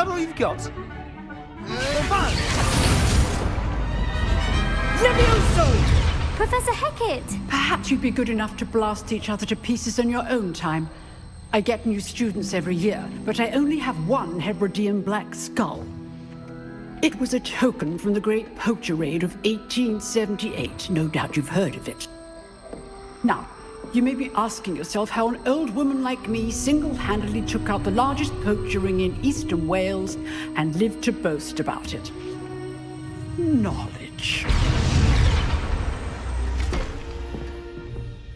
that all you've got? Fine! Levioso! Professor Hecat! Perhaps you'd be good enough to blast each other to pieces in your own time. I get new students every year, but I only have one Hebridean black skull. It was a token from the great poacher raid of 1878. No doubt you've heard of it. Now, you may be asking yourself how an old woman like me single-handedly took out the largest poacher ring in eastern Wales and lived to boast about it. Knowledge.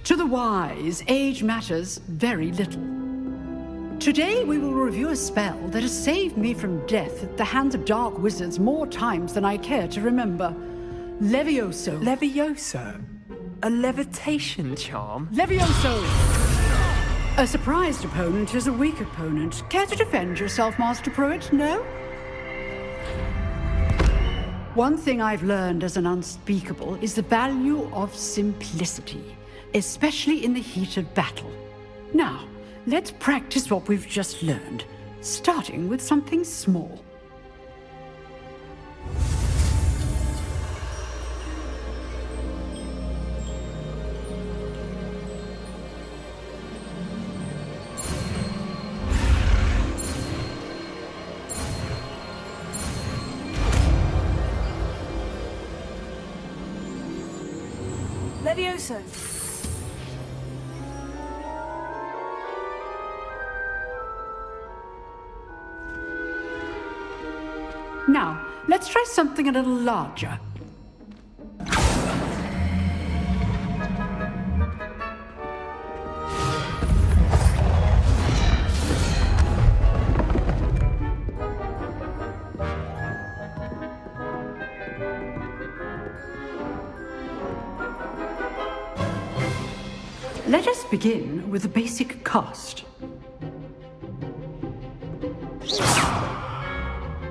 To the wise, age matters very little. Today we will review a spell that has saved me from death at the hands of dark wizards more times than I care to remember. Levioso. Levioso? A levitation charm? Levioso! A surprised opponent is a weak opponent. Care to defend yourself, Master Pruitt? No? One thing I've learned as an unspeakable is the value of simplicity, especially in the heat of battle. Now, let's practice what we've just learned, starting with something small. Levioso. Now, let's try something a little larger. Let us begin with the basic cast.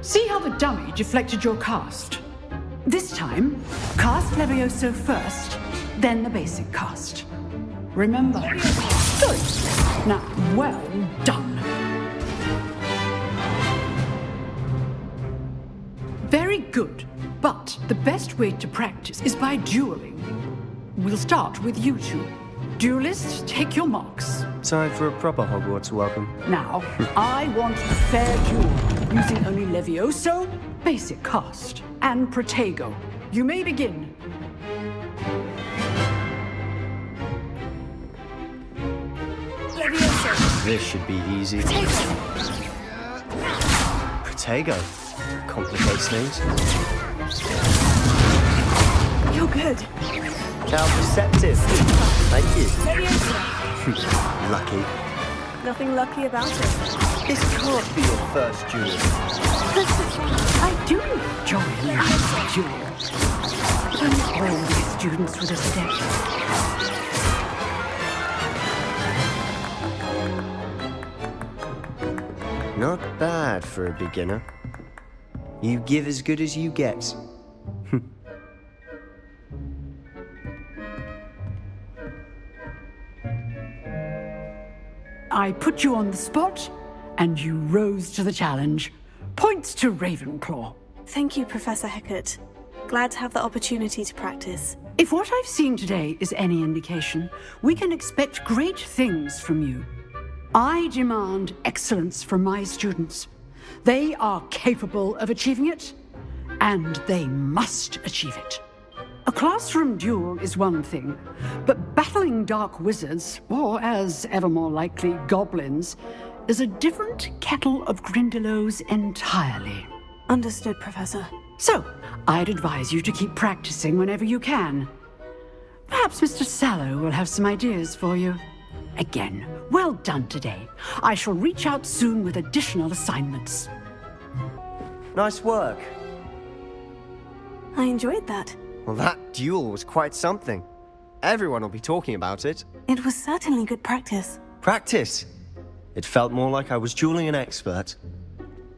See how the dummy deflected your cast? This time, cast Levioso first, then the basic cast. Remember? Good. Now, well done. Very good, but the best way to practice is by dueling. We'll start with you two. Duelists, take your marks. Time for a proper Hogwarts welcome. Now, I want a fair duel, using only Levioso, basic cast, and Protego. You may begin. Levioso. This should be easy. Protego. Complicates things. You're good. How perceptive. Thank you. Levioso. Lucky. Nothing lucky about it. This can't be your first duel. I do enjoy a duel. But I'm always students with a step. Not bad for a beginner. You give as good as you get. I put you on the spot, and you rose to the challenge. Points to Ravenclaw. Thank you, Professor Hecat. Glad to have the opportunity to practice. If what I've seen today is any indication, we can expect great things from you. I demand excellence from my students. They are capable of achieving it, and they must achieve it. A classroom duel is one thing, but battling dark wizards, or as ever more likely, goblins, is a different kettle of Grindylows entirely. Understood, Professor. So, I'd advise you to keep practicing whenever you can. Perhaps Mr. Sallow will have some ideas for you. Again, well done today. I shall reach out soon with additional assignments. Nice work. I enjoyed that. Well, that duel was quite something. Everyone will be talking about it. It was certainly good practice. Practice. It felt more like I was dueling an expert.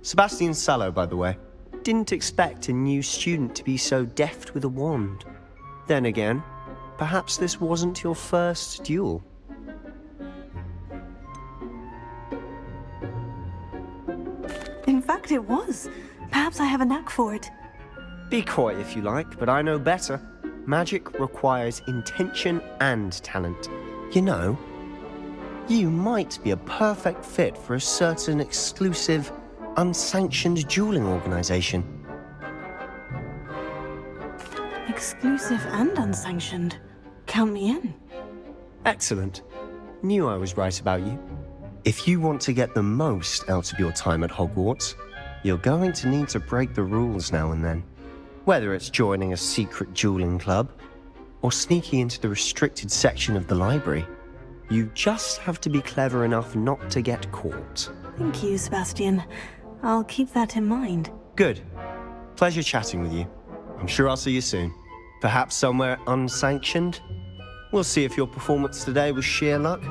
Sebastian Sallow, by the way. Didn't expect a new student to be so deft with a wand. Then again, perhaps this wasn't your first duel. In fact, it was. Perhaps I have a knack for it. Be coy if you like, but I know better. Magic requires intention and talent. You know, you might be a perfect fit for a certain exclusive, unsanctioned dueling organization. Exclusive and unsanctioned. Count me in. Excellent. Knew I was right about you. If you want to get the most out of your time at Hogwarts, you're going to need to break the rules now and then. Whether it's joining a secret dueling club, or sneaking into the restricted section of the library, you just have to be clever enough not to get caught. Thank you, Sebastian. I'll keep that in mind. Good. Pleasure chatting with you. I'm sure I'll see you soon. Perhaps somewhere unsanctioned? We'll see if your performance today was sheer luck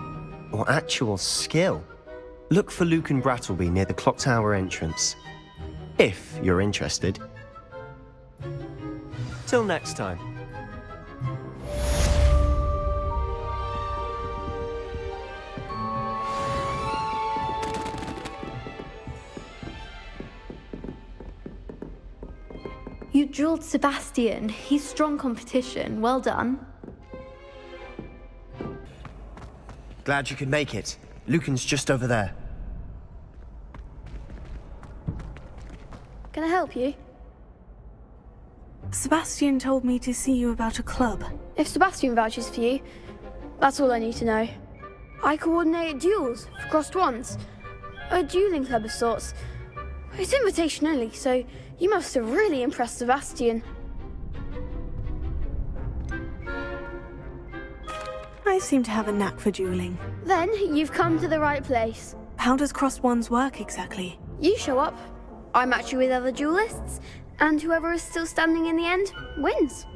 or actual skill. Look for Luke and Brattleby near the clock tower entrance, if you're interested. Till next time. You drilled Sebastian. He's strong competition. Well done. Glad you could make it. Lucan's just over there. Can I help you? Sebastian told me to see you about a club. If Sebastian vouches for you, that's all I need to know. I coordinate duels for crossed wands. A dueling club of sorts. It's invitation only, so you must have really impressed Sebastian. I seem to have a knack for dueling. Then you've come to the right place. How does crossed wands work exactly? You show up, I match you with other duelists, and whoever is still standing in the end wins.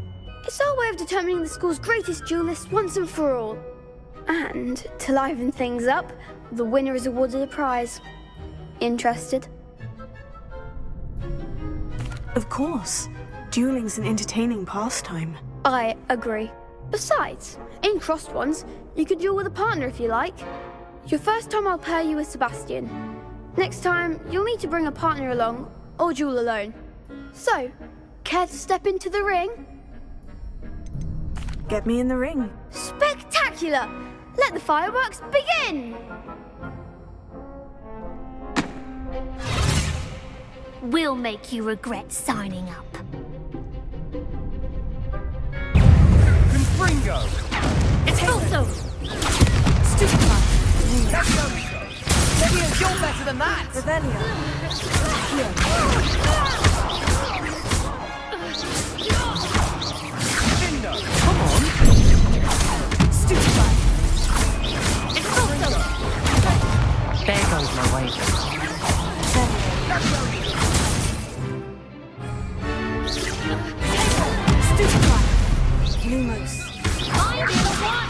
It's our way of determining the school's greatest duelist once and for all. And to liven things up, the winner is awarded a prize. Interested? Of course. Dueling's an entertaining pastime. I agree. Besides, in crossed ones, you could duel with a partner if you like. Your first time I'll pair you with Sebastian. Next time, you'll need to bring a partner along, or duel alone. So, care to step into the ring? Get me in the ring. Spectacular! Let the fireworks begin! We'll make you regret signing up. Confringo! It's also Stupefy! Leviosa, you're better than that! Cinder! Come on! Stupefy! it's also There goes my way. Stupefy! Lumos. I'm the one.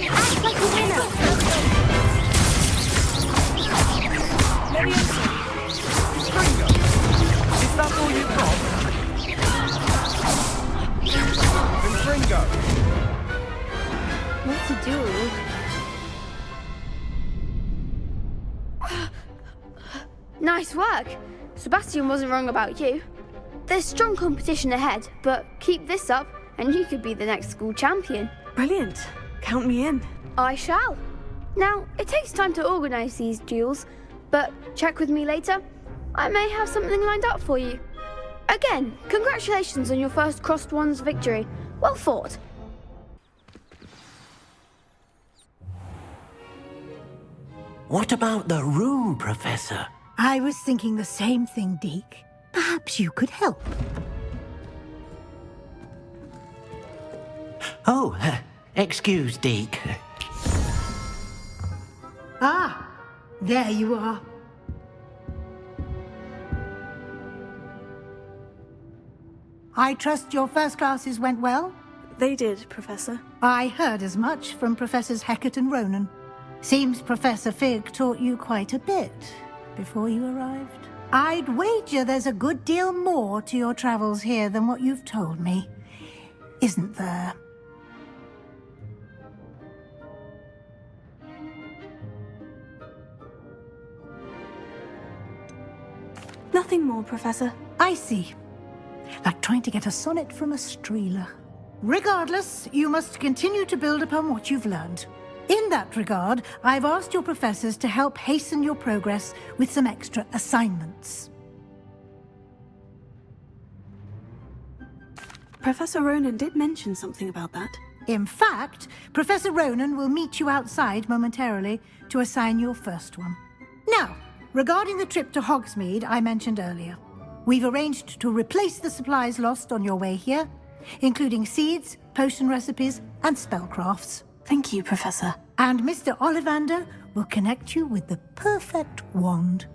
Act like a winner! Confringo! Is that all you've got? Confringo! What to do? Nice work! Sebastian wasn't wrong about you. There's strong competition ahead, but keep this up and you could be the next school champion. Brilliant. Count me in. I shall. Now, it takes time to organise these duels, but check with me later. I may have something lined up for you. Again, congratulations on your first crossed wands victory. Well fought. What about the room, Professor? I was thinking the same thing, Deke. Perhaps you could help. Oh, excuse, Deke. Ah, there you are. I trust your first classes went well? They did, Professor. I heard as much from Professors Hecat and Ronan. Seems Professor Fig taught you quite a bit. before you arrived? I'd wager there's a good deal more to your travels here than what you've told me. Isn't there? Nothing more, Professor. I see. Like trying to get a sonnet from a streeler. Regardless, you must continue to build upon what you've learned. In that regard, I've asked your professors to help hasten your progress with some extra assignments. Professor Ronan did mention something about that. In fact, Professor Ronan will meet you outside momentarily to assign your first one. Now, regarding the trip to Hogsmeade I mentioned earlier, we've arranged to replace the supplies lost on your way here, including seeds, potion recipes, and spellcrafts. Thank you, Professor. And Mr. Ollivander will connect you with the perfect wand.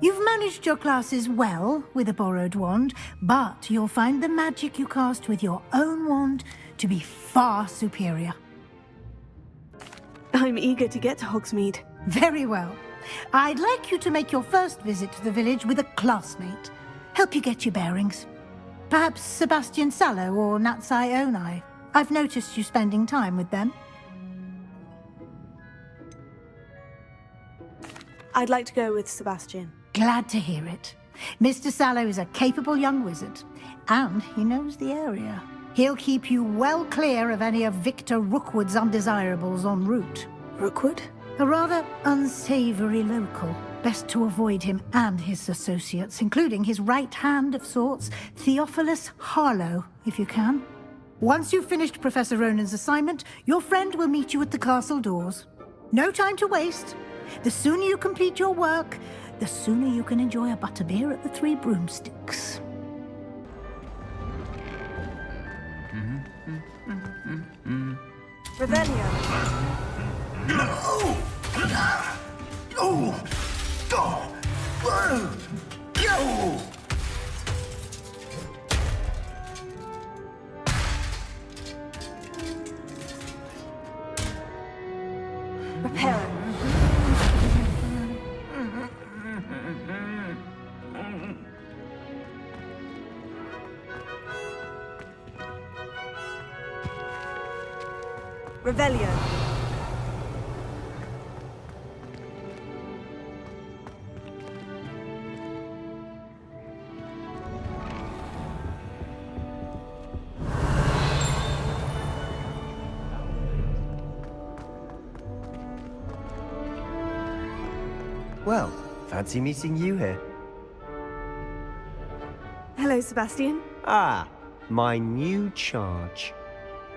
You've managed your classes well with a borrowed wand, but you'll find the magic you cast with your own wand to be far superior. I'm eager to get to Hogsmeade. Very well. I'd like you to make your first visit to the village with a classmate. Help you get your bearings. Perhaps Sebastian Sallow or Natsai Onai. I've noticed you spending time with them. I'd like to go with Sebastian. Glad to hear it. Mr. Sallow is a capable young wizard, and he knows the area. He'll keep you well clear of any of Victor Rookwood's undesirables en route. Rookwood? A rather unsavory local. Best to avoid him and his associates, including his right hand of sorts, Theophilus Harlow, if you can. Once you've finished Professor Ronan's assignment, your friend will meet you at the castle doors. No time to waste. The sooner you complete your work, the sooner you can enjoy a butterbeer at the Three Broomsticks. Revelio. Reparo. Revelio. Well, fancy meeting you here. Hello, Sebastian. Ah, my new charge.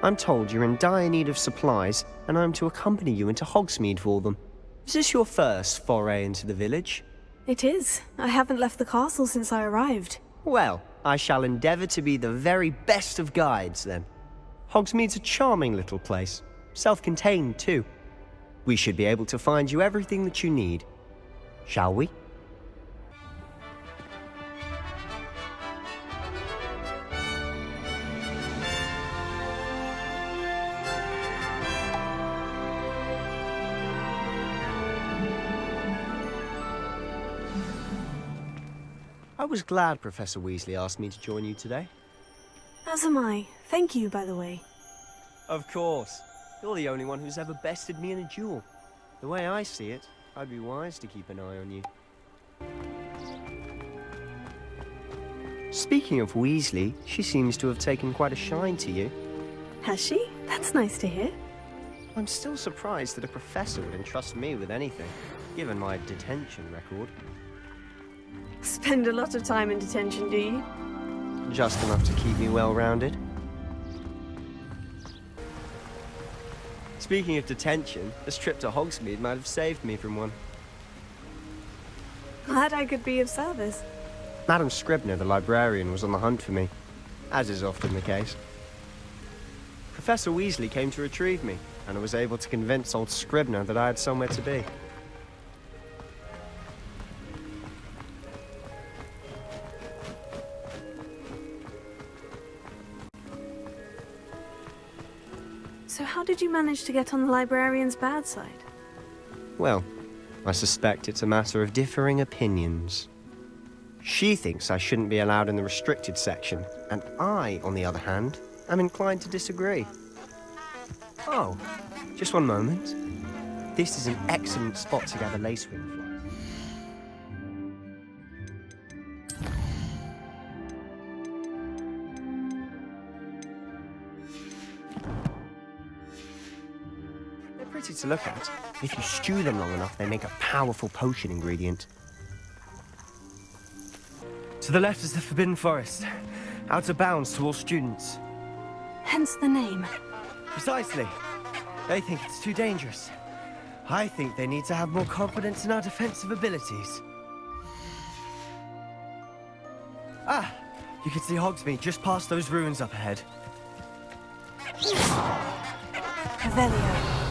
I'm told you're in dire need of supplies, and I'm to accompany you into Hogsmeade for them. Is this your first foray into the village? It is. I haven't left the castle since I arrived. Well, I shall endeavour to be the very best of guides, then. Hogsmeade's a charming little place. Self-contained, too. We should be able to find you everything that you need. Shall we? I was glad Professor Weasley asked me to join you today. As am I. Thank you, by the way. Of course. You're the only one who's ever bested me in a duel. The way I see it, I'd be wise to keep an eye on you. Speaking of Weasley, she seems to have taken quite a shine to you. Has she? That's nice to hear. I'm still surprised that a professor would entrust me with anything, given my detention record. Spend a lot of time in detention, do you? Just enough to keep me well-rounded. Speaking of detention, this trip to Hogsmeade might have saved me from one. Glad I could be of service. Madam Scribner, the librarian, was on the hunt for me, as is often the case. Professor Weasley came to retrieve me, and I was able to convince old Scribner that I had somewhere to be. So how did you manage to get on the librarian's bad side? Well, I suspect it's a matter of differing opinions. She thinks I shouldn't be allowed in the restricted section, and I, on the other hand, am inclined to disagree. Oh, just one moment. This is an excellent spot to gather lacewing flies. They're pretty to look at. If you stew them long enough, they make a powerful potion ingredient. To the left is the Forbidden Forest, out of bounds to all students. Hence the name. Precisely. They think it's too dangerous. I think they need to have more confidence in our defensive abilities. Ah, you can see Hogsmeade just past those ruins up ahead. Revelio.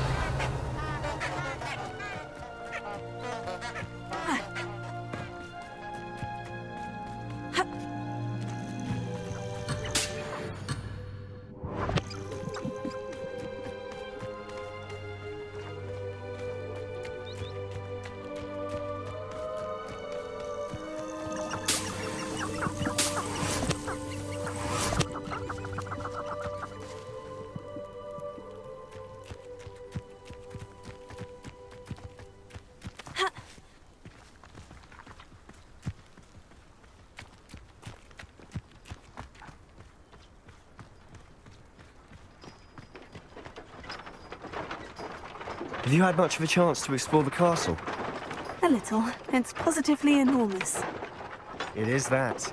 Have you had much of a chance to explore the castle? A little. It's positively enormous. It is that.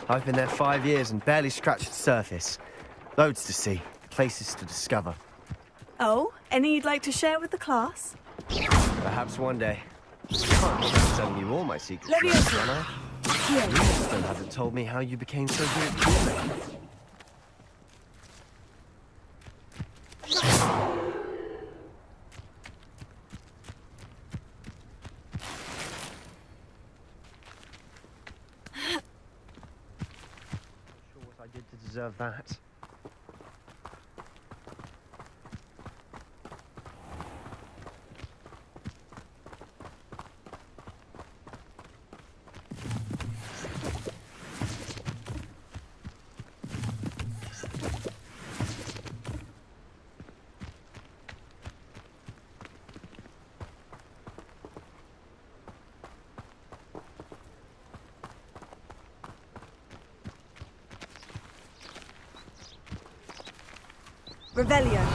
I've been there 5 years and barely scratched the surface. Loads to see, places to discover. Oh, any you'd like to share with the class? Perhaps one day. I can't keep telling you all my secrets, can I? You still haven't told me how you became so good at dueling. Deserve that. Revelio.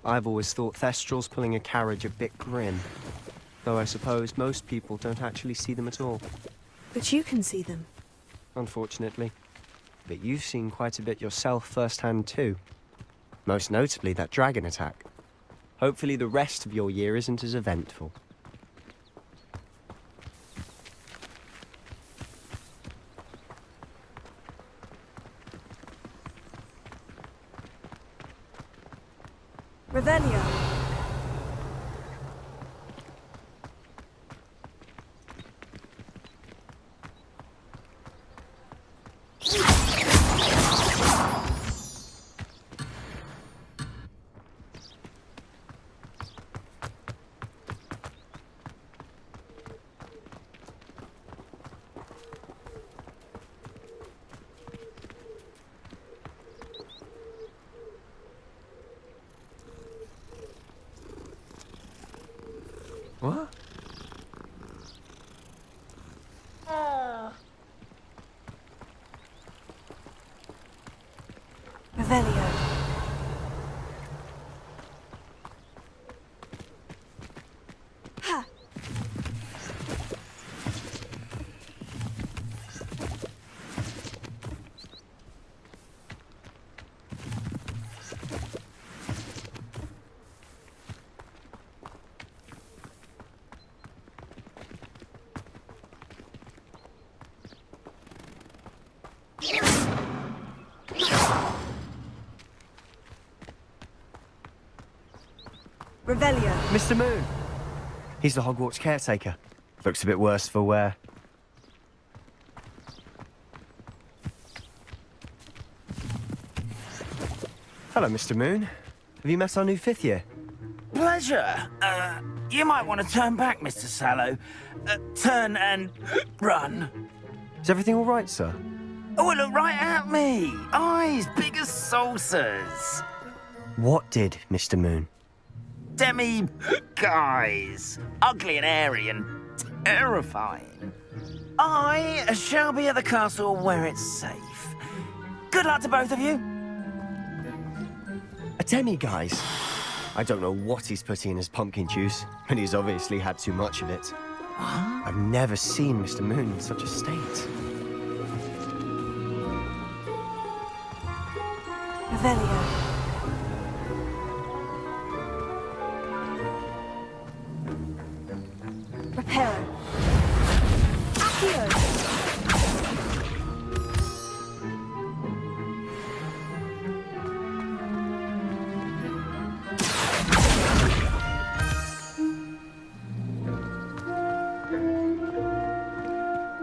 I've always thought Thestrals pulling a carriage a bit grim. Though I suppose most people don't actually see them at all. But you can see them. Unfortunately. But you've seen quite a bit yourself firsthand too. Most notably that dragon attack. Hopefully the rest of your year isn't as eventful. Revelio. What? Revelio. Ha! Revelio. Mr. Moon! He's the Hogwarts caretaker. Looks a bit worse for wear. Hello, Mr. Moon. Have you met our new 5th year? Pleasure. You might want to turn back, Mr. Sallow. Turn and run. Is everything all right, sir? Oh, look right at me. Eyes big as saucers. What did, Mr. Moon? Guys. Ugly and airy and terrifying. I shall be at the castle where it's safe. Good luck to both of you. A demi-guise? I don't know what he's putting in his pumpkin juice, but he's obviously had too much of it. I've never seen Mr. Moon in such a state. Revelio. Reparo. Accio.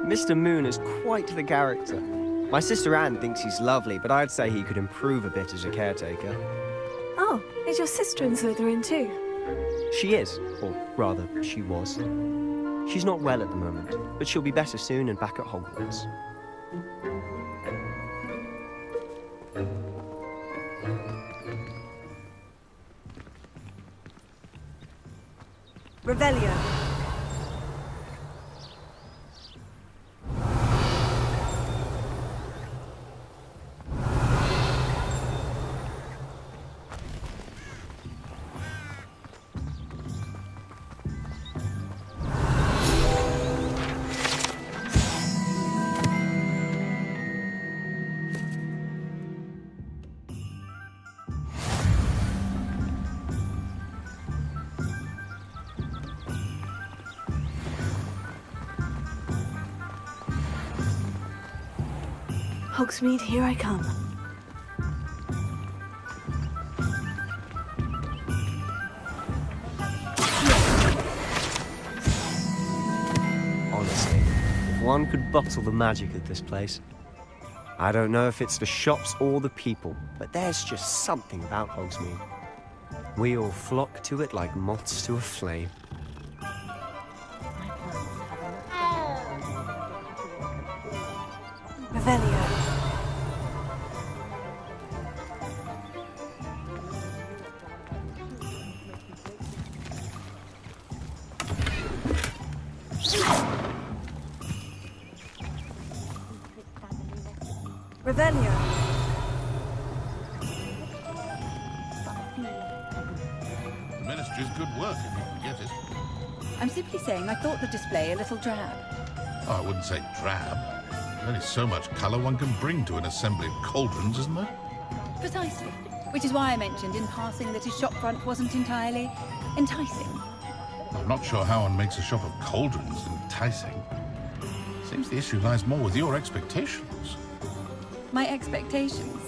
Mr. Moon is quite the character. My sister Anne thinks he's lovely, but I'd say he could improve a bit as a caretaker. Oh, is your sister in Slytherin too? She is, or rather, she was. She's not well at the moment, but she'll be better soon and back at Hogwarts. Revelio. Hogsmeade, here I come. Honestly, if one could bottle the magic of this place. I don't know if it's the shops or the people, but there's just something about Hogsmeade. We all flock to it like moths to a flame. Revelio. Revelio. The Ministry's good work, if you can get it. I'm simply saying I thought the display a little drab. Oh, I wouldn't say drab. There's only so much colour one can bring to an assembly of cauldrons, isn't there? Precisely. Which is why I mentioned in passing that his shopfront wasn't entirely enticing. I'm not sure how one makes a shop of cauldrons enticing. Seems the issue lies more with your expectations. My expectations?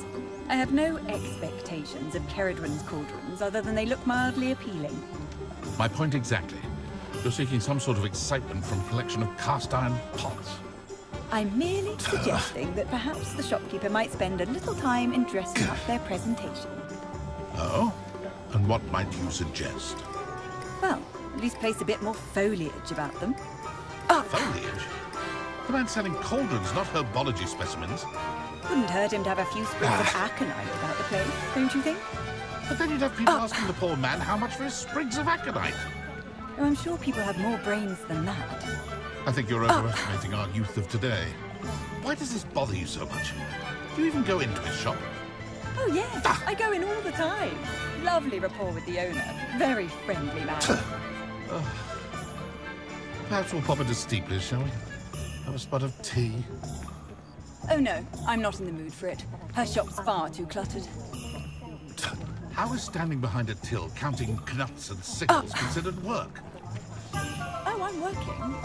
I have no expectations of Ceridwen's cauldrons other than they look mildly appealing. My point exactly. You're seeking some sort of excitement from a collection of cast-iron pots. I'm merely suggesting that perhaps the shopkeeper might spend a little time in dressing up their presentation. Oh? And what might you suggest? Well, at least place a bit more foliage about them. Foliage? The man's selling cauldrons, not herbology specimens. Wouldn't hurt him to have a few sprigs of aconite about the place, don't you think? But then you'd have people asking the poor man how much for his sprigs of aconite. Oh, I'm sure people have more brains than that. I think you're overestimating our youth of today. Why does this bother you so much? Do you even go into his shop? Oh, yes. I go in all the time. Lovely rapport with the owner. Very friendly man. Perhaps we'll pop into Steeples, shall we? Have a spot of tea? Oh, no. I'm not in the mood for it. Her shop's far too cluttered. How is standing behind a till counting knuts and sickles considered work? Oh, I'm working.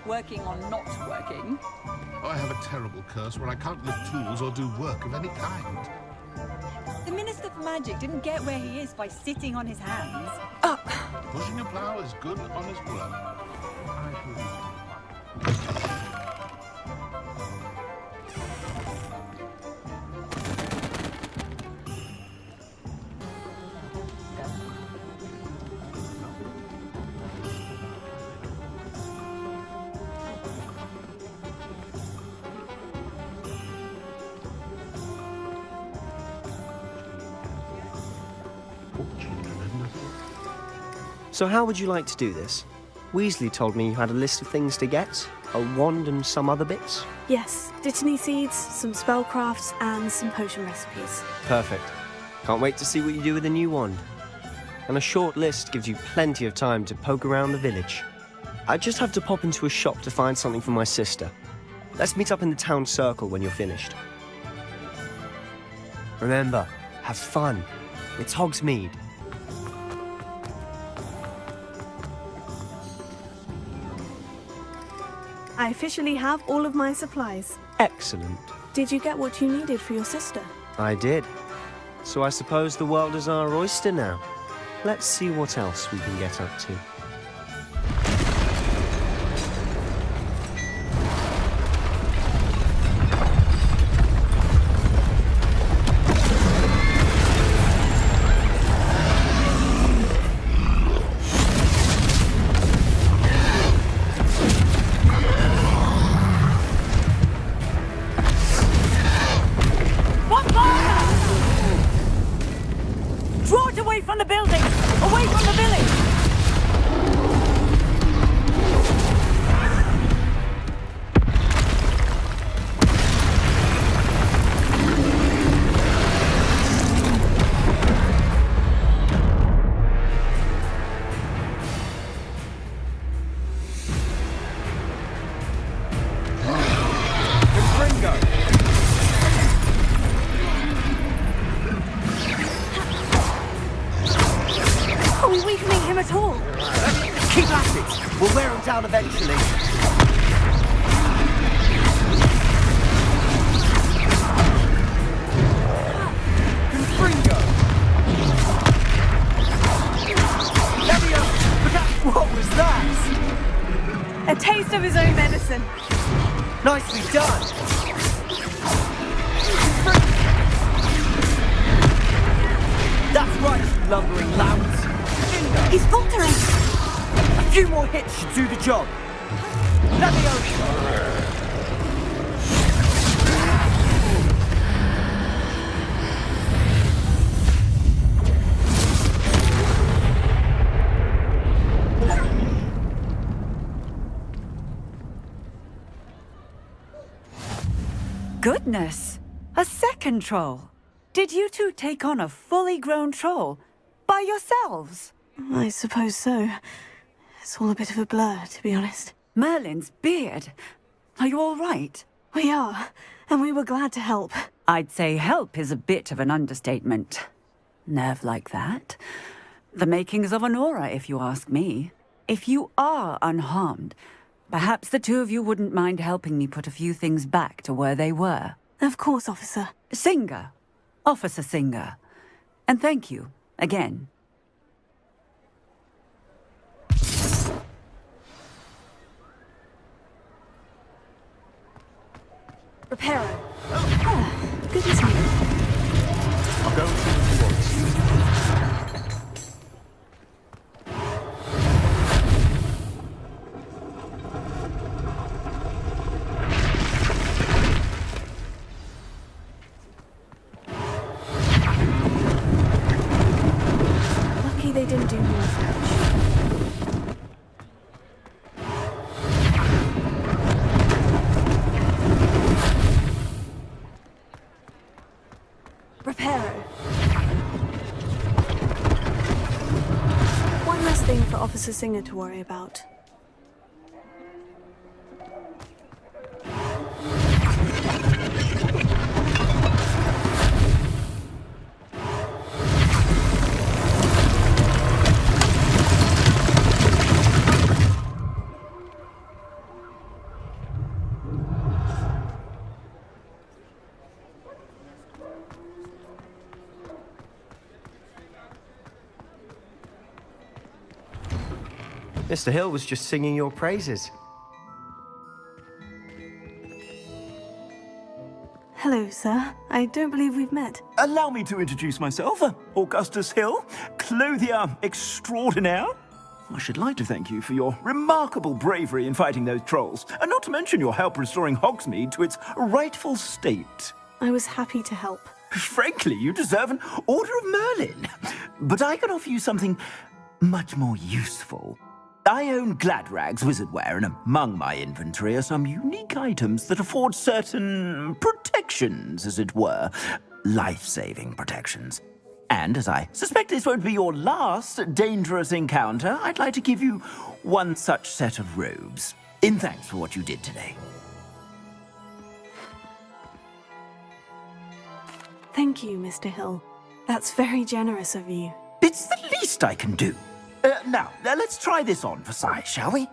Working on not working. Oh, I have a terrible curse where I can't lift tools or do work of any kind. The Minister for Magic didn't get where he is by sitting on his hands. Pushing a plough is good, honest work. So how would you like to do this? Weasley told me you had a list of things to get, a wand and some other bits. Yes, dittany seeds, some spellcrafts, and some potion recipes. Perfect. Can't wait to see what you do with the new wand. And a short list gives you plenty of time to poke around the village. I just have to pop into a shop to find something for my sister. Let's meet up in the town circle when you're finished. Remember, have fun. It's Hogsmeade. I officially have all of my supplies. Excellent. Did you get what you needed for your sister? I did. So I suppose the world is our oyster now. Let's see what else we can get up to. Draw it away from the building! Away from the village! Are we weakening him at all? Keep at it! We'll wear him down eventually. Confringo! Levio! What was that? A taste of his own medicine. Nicely done! That's right, you lumbering lamps. He's faltering. A few more hits should do the job. Levio! Goodness! A second troll! Did you two take on a fully grown troll? By yourselves? I suppose so. It's all a bit of a blur, to be honest. Merlin's beard. Are you all right? We are, and we were glad to help. I'd say help is a bit of an understatement. Nerve like that. The makings of an aura, if you ask me. If you are unharmed, perhaps the two of you wouldn't mind helping me put a few things back to where they were. Of course, officer. Singer. Officer Singer. And thank you, again. Reparo. Good as new. I'll go and see what you want. Lucky they didn't do more damage. Reparo. One less thing for Officer Singer to worry about. Mr. Hill was just singing your praises. Hello, sir. I don't believe we've met. Allow me to introduce myself, Augustus Hill, clothier extraordinaire. I should like to thank you for your remarkable bravery in fighting those trolls, and not to mention your help restoring Hogsmeade to its rightful state. I was happy to help. Frankly, you deserve an Order of Merlin. But I can offer you something much more useful. I own Gladrag's wizardware, and among my inventory are some unique items that afford certain protections, as it were. Life-saving protections. And as I suspect this won't be your last dangerous encounter, I'd like to give you one such set of robes, in thanks for what you did today. Thank you, Mr. Hill. That's very generous of you. It's the least I can do. Now, let's try this on for size, shall we?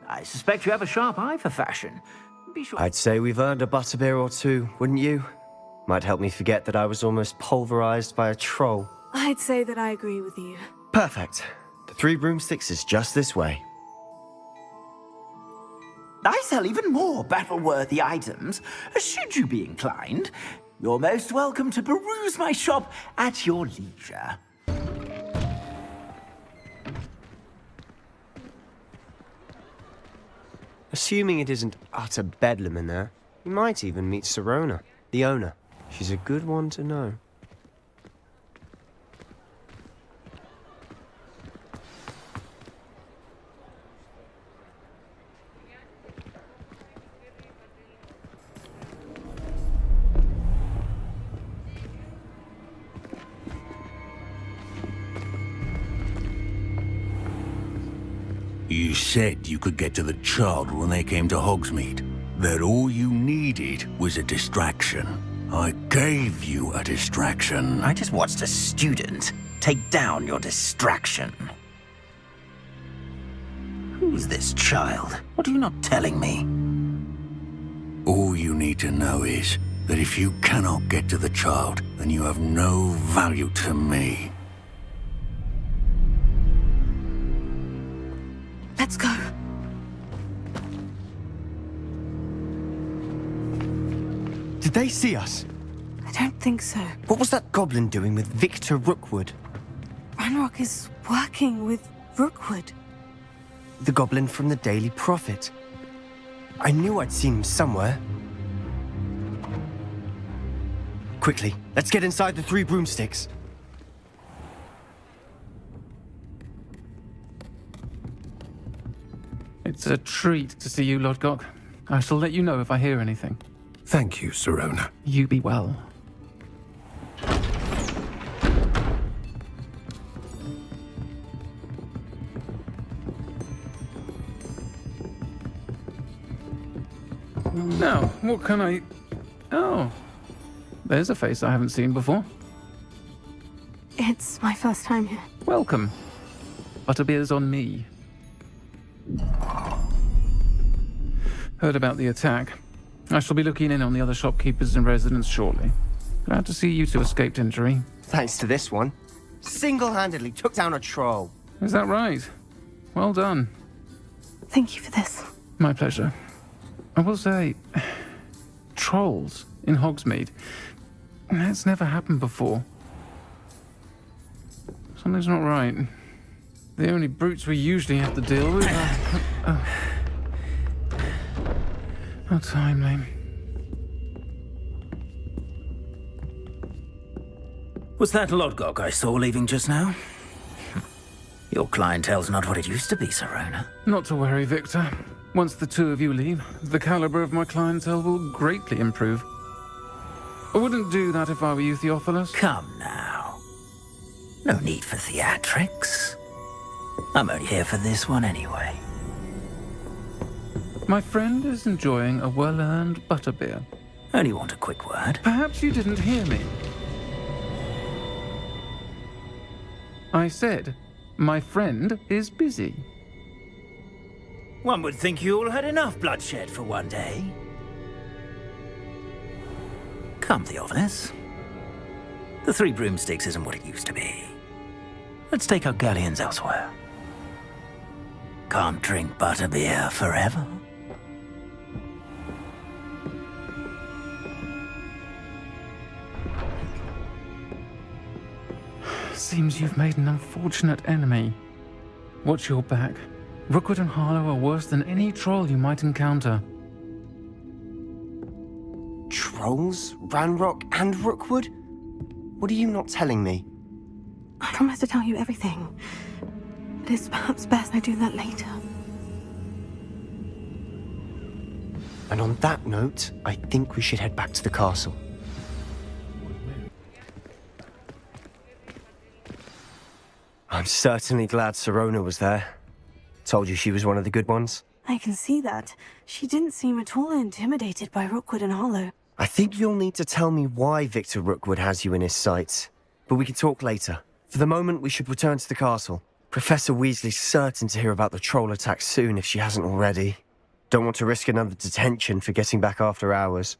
I suspect you have a sharp eye for fashion. Be sure. I'd say we've earned a butterbeer or two, wouldn't you? Might help me forget that I was almost pulverized by a troll. I'd say that I agree with you. Perfect. The Three Broomsticks is just this way. I sell even more battle-worthy items. Should you be inclined, you're most welcome to peruse my shop at your leisure. Assuming it isn't utter bedlam in there, you might even meet Sirona, the owner. She's a good one to know. You said you could get to the child when they came to Hogsmeade. That all you needed was a distraction. I gave you a distraction. I just watched a student take down your distraction. Who's this child? What are you not telling me? All you need to know is that if you cannot get to the child, then you have no value to me. Let's go. Did they see us? I don't think so. What was that goblin doing with Victor Rookwood? Ranrok is working with Rookwood. The goblin from the Daily Prophet. I knew I'd seen him somewhere. Quickly, let's get inside the Three Broomsticks. It's a treat to see you, Lodgok. I shall let you know if I hear anything. Thank you, Sirona. You be well. Now, what can I... Oh, there's a face I haven't seen before. It's my first time here. Welcome. Butterbeer's on me. Heard about the attack. I shall be looking in on the other shopkeepers and residents shortly. Glad to see you two escaped injury. Thanks to this one. Single-handedly took down a troll. Is that right? Well done. Thank you for this. My pleasure. I will say, trolls in Hogsmeade. That's never happened before. Something's not right. The only brutes we usually have to deal with are... How timely. Was that Lodgok I saw leaving just now? Your clientele's not what it used to be, Sirona. Not to worry, Victor. Once the two of you leave, the caliber of my clientele will greatly improve. I wouldn't do that if I were you, Theophilus. Come now. No need for theatrics. I'm only here for this one anyway. My friend is enjoying a well-earned butterbeer. Only want a quick word. Perhaps you didn't hear me. I said, my friend is busy. One would think you all had enough bloodshed for one day. Come, Theophilus. The Three Broomsticks isn't what it used to be. Let's take our galleons elsewhere. Can't drink butterbeer forever. Seems you've made an unfortunate enemy. Watch your back. Rookwood and Harlow are worse than any troll you might encounter. Troll? Scrolls, Ranrok, and Rookwood? What are you not telling me? I promise to tell you everything. But it's perhaps best I do that later. And on that note, I think we should head back to the castle. I'm certainly glad Sirona was there. Told you she was one of the good ones. I can see that. She didn't seem at all intimidated by Rookwood and Hollow. I think you'll need to tell me why Victor Rookwood has you in his sights. But we can talk later. For the moment, we should return to the castle. Professor Weasley's certain to hear about the troll attack soon if she hasn't already. Don't want to risk another detention for getting back after hours.